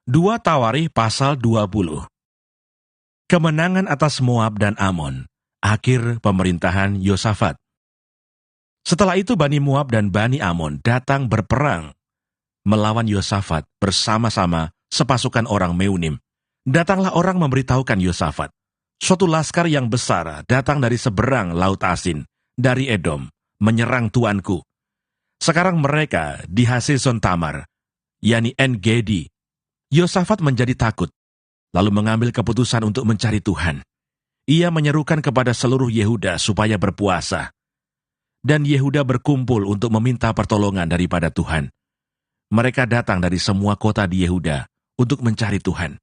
2 Tawarikh pasal 20. Kemenangan atas Moab dan Amon, akhir pemerintahan Yosafat. Setelah itu Bani Moab dan Bani Amon datang berperang melawan Yosafat bersama-sama sepasukan orang Meunim. Datanglah orang memberitahukan Yosafat, suatu laskar yang besar datang dari seberang Laut Asin, dari Edom, menyerang tuanku. Sekarang mereka di Haseson Tamar, yakni En-Gedi. Yosafat menjadi takut, lalu mengambil keputusan untuk mencari Tuhan. Ia menyerukan kepada seluruh Yehuda supaya berpuasa. Dan Yehuda berkumpul untuk meminta pertolongan daripada Tuhan. Mereka datang dari semua kota di Yehuda untuk mencari Tuhan.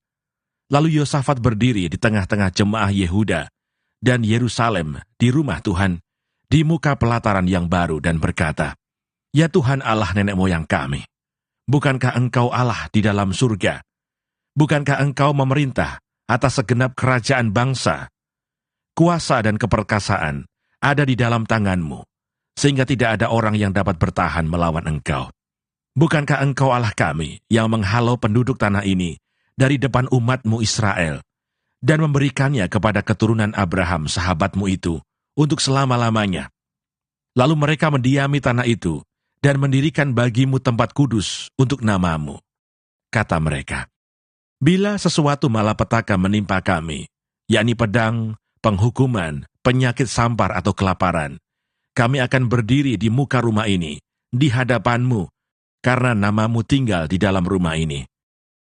Lalu Yosafat berdiri di tengah-tengah jemaah Yehuda dan Yerusalem di rumah Tuhan, di muka pelataran yang baru dan berkata, "Ya Tuhan Allah nenek moyang kami, bukankah Engkau Allah di dalam surga? Bukankah Engkau memerintah atas segenap kerajaan bangsa? Kuasa dan keperkasaan ada di dalam tangan-Mu, sehingga tidak ada orang yang dapat bertahan melawan Engkau. Bukankah Engkau Allah kami yang menghalau penduduk tanah ini dari depan umat-Mu Israel, dan memberikannya kepada keturunan Abraham sahabat-Mu itu untuk selama-lamanya? Lalu mereka mendiami tanah itu, dan mendirikan bagi-Mu tempat kudus untuk nama-Mu. Kata mereka, bila sesuatu malapetaka menimpa kami, yakni pedang, penghukuman, penyakit sampar atau kelaparan, kami akan berdiri di muka rumah ini, di hadapan-Mu, karena nama-Mu tinggal di dalam rumah ini.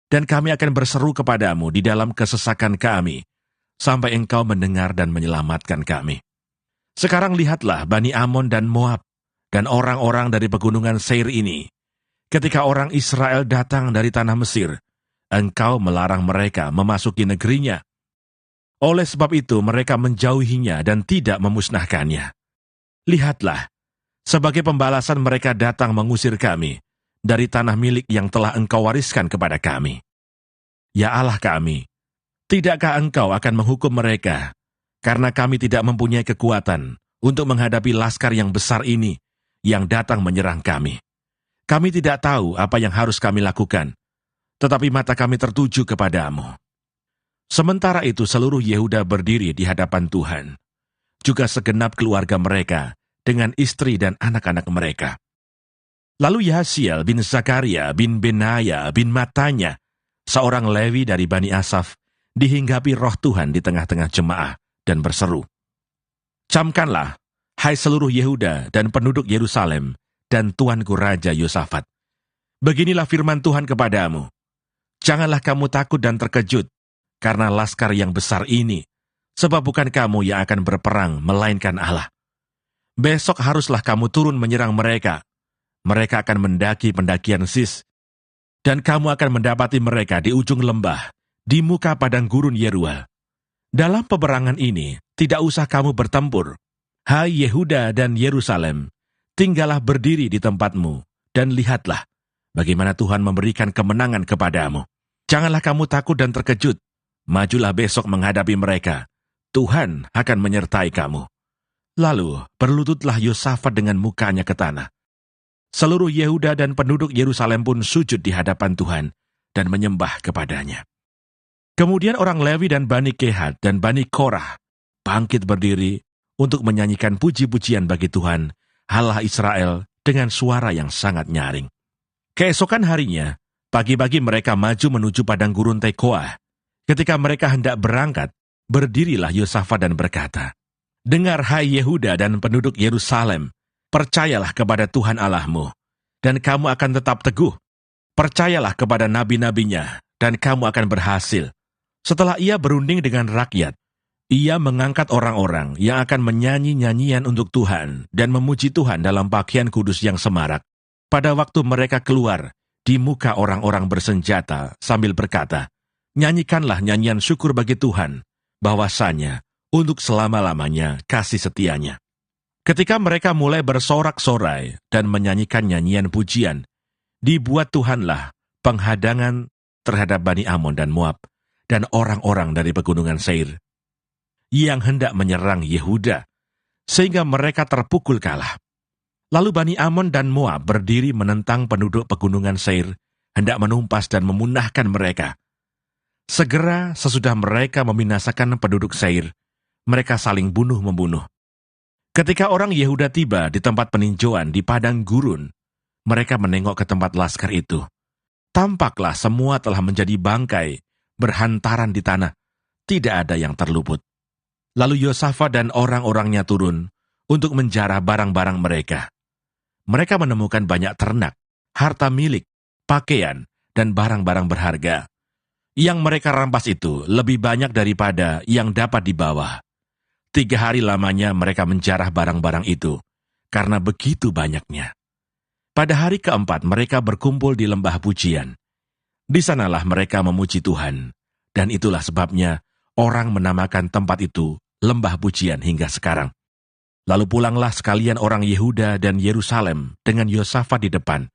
Dan kami akan berseru kepadamu di dalam kesesakan kami, sampai Engkau mendengar dan menyelamatkan kami. Sekarang lihatlah Bani Amon dan Moab, dan orang-orang dari pegunungan Seir ini. Ketika orang Israel datang dari tanah Mesir, Engkau melarang mereka memasuki negerinya. Oleh sebab itu mereka menjauhinya dan tidak memusnahkannya. Lihatlah, sebagai pembalasan mereka datang mengusir kami dari tanah milik yang telah Engkau wariskan kepada kami. Ya Allah kami, tidakkah Engkau akan menghukum mereka, karena kami tidak mempunyai kekuatan untuk menghadapi laskar yang besar ini yang datang menyerang kami. Kami tidak tahu apa yang harus kami lakukan, tetapi mata kami tertuju kepadamu." Sementara itu seluruh Yehuda berdiri di hadapan Tuhan, juga segenap keluarga mereka dengan istri dan anak-anak mereka. Lalu Yahasiel bin Zakaria bin Benaya bin Matanya, seorang Lewi dari Bani Asaf, dihinggapi roh Tuhan di tengah-tengah jemaah dan berseru, "Camkanlah, hai seluruh Yehuda dan penduduk Yerusalem, dan tuanku Raja Yosafat. Beginilah firman Tuhan kepadamu, janganlah kamu takut dan terkejut, karena laskar yang besar ini, sebab bukan kamu yang akan berperang, melainkan Allah. Besok haruslah kamu turun menyerang mereka. Mereka akan mendaki pendakian Sis, dan kamu akan mendapati mereka di ujung lembah, di muka padang gurun Yeruel. Dalam peperangan ini, tidak usah kamu bertempur. Hai Yehuda dan Yerusalem, tinggallah berdiri di tempatmu, dan lihatlah bagaimana Tuhan memberikan kemenangan kepadamu. Janganlah kamu takut dan terkejut. Majulah besok menghadapi mereka. Tuhan akan menyertai kamu." Lalu berlututlah Yosafat dengan mukanya ke tanah. Seluruh Yehuda dan penduduk Yerusalem pun sujud di hadapan Tuhan dan menyembah kepadanya. Kemudian orang Lewi dan Bani Kehat dan Bani Korah bangkit berdiri untuk menyanyikan puji-pujian bagi Tuhan, Allah Israel, dengan suara yang sangat nyaring. Keesokan harinya, pagi-pagi mereka maju menuju padang gurun Tekoa. Ketika mereka hendak berangkat, berdirilah Yosafat dan berkata, "Dengar hai Yehuda dan penduduk Yerusalem, percayalah kepada Tuhan Allahmu, dan kamu akan tetap teguh. Percayalah kepada nabi-nabinya, dan kamu akan berhasil." Setelah ia berunding dengan rakyat, ia mengangkat orang-orang yang akan menyanyi nyanyian untuk Tuhan dan memuji Tuhan dalam pakaian kudus yang semarak. Pada waktu mereka keluar di muka orang-orang bersenjata sambil berkata, "Nyanyikanlah nyanyian syukur bagi Tuhan, bahwasanya untuk selama-lamanya kasih setianya." Ketika mereka mulai bersorak-sorai dan menyanyikan nyanyian pujian, dibuat Tuhanlah penghadangan terhadap Bani Amon dan Moab dan orang-orang dari pegunungan Seir yang hendak menyerang Yehuda, sehingga mereka terpukul kalah. Lalu Bani Amon dan Moab berdiri menentang penduduk pegunungan Seir hendak menumpas dan memunahkan mereka. Segera sesudah mereka membinasakan penduduk Seir, mereka saling bunuh-membunuh. Ketika orang Yehuda tiba di tempat peninjauan di padang gurun, mereka menengok ke tempat laskar itu. Tampaklah semua telah menjadi bangkai, berhantaran di tanah, tidak ada yang terluput. Lalu Yosafat dan orang-orangnya turun untuk menjarah barang-barang mereka. Mereka menemukan banyak ternak, harta milik, pakaian, dan barang-barang berharga. Yang mereka rampas itu lebih banyak daripada yang dapat dibawa. 3 hari lamanya mereka menjarah barang-barang itu, karena begitu banyaknya. Pada hari keempat mereka berkumpul di lembah pujian. Di sanalah mereka memuji Tuhan, dan itulah sebabnya orang menamakan tempat itu lembah pujian hingga sekarang. Lalu pulanglah sekalian orang Yehuda dan Yerusalem dengan Yosafat di depan.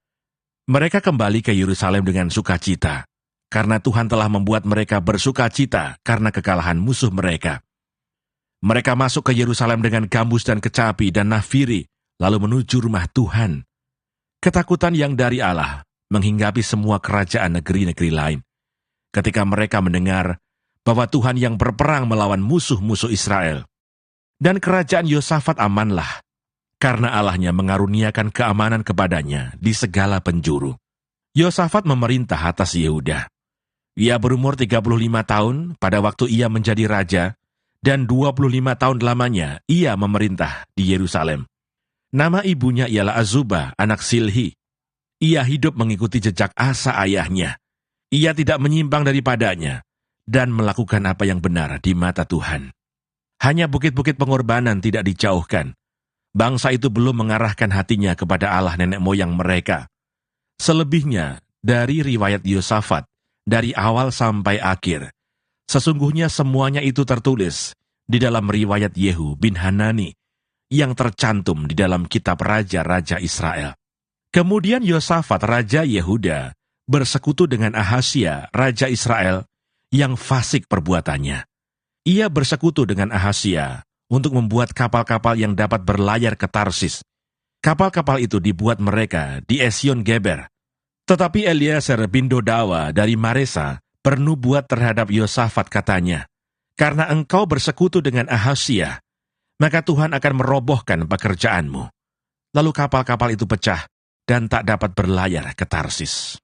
Mereka kembali ke Yerusalem dengan sukacita, karena Tuhan telah membuat mereka bersukacita karena kekalahan musuh mereka. Mereka masuk ke Yerusalem dengan gambus dan kecapi dan nafiri, lalu menuju rumah Tuhan. Ketakutan yang dari Allah menghinggapi semua kerajaan negeri-negeri lain. Ketika mereka mendengar bahwa Tuhan yang berperang melawan musuh-musuh Israel. Dan kerajaan Yosafat amanlah, karena Allahnya mengaruniakan keamanan kepadanya di segala penjuru. Yosafat memerintah atas Yehuda. Ia berumur 35 tahun pada waktu ia menjadi raja, dan 25 tahun lamanya ia memerintah di Yerusalem. Nama ibunya ialah Azubah, anak Silhi. Ia hidup mengikuti jejak Asa ayahnya. Ia tidak menyimpang daripadanya, dan melakukan apa yang benar di mata Tuhan. Hanya bukit-bukit pengorbanan tidak dijauhkan. Bangsa itu belum mengarahkan hatinya kepada Allah nenek moyang mereka. Selebihnya, dari riwayat Yosafat, dari awal sampai akhir, sesungguhnya semuanya itu tertulis di dalam riwayat Yehu bin Hanani yang tercantum di dalam kitab Raja-Raja Israel. Kemudian Yosafat Raja Yehuda bersekutu dengan Ahasia Raja Israel yang fasik perbuatannya. Ia bersekutu dengan Ahasia untuk membuat kapal-kapal yang dapat berlayar ke Tarsis. Kapal-kapal itu dibuat mereka di Esion Geber. Tetapi Eliezer bin Dodawa dari Maresa bernubuat terhadap Yosafat, katanya, "Karena engkau bersekutu dengan Ahasia, maka Tuhan akan merobohkan pekerjaanmu." Lalu kapal-kapal itu pecah dan tak dapat berlayar ke Tarsis.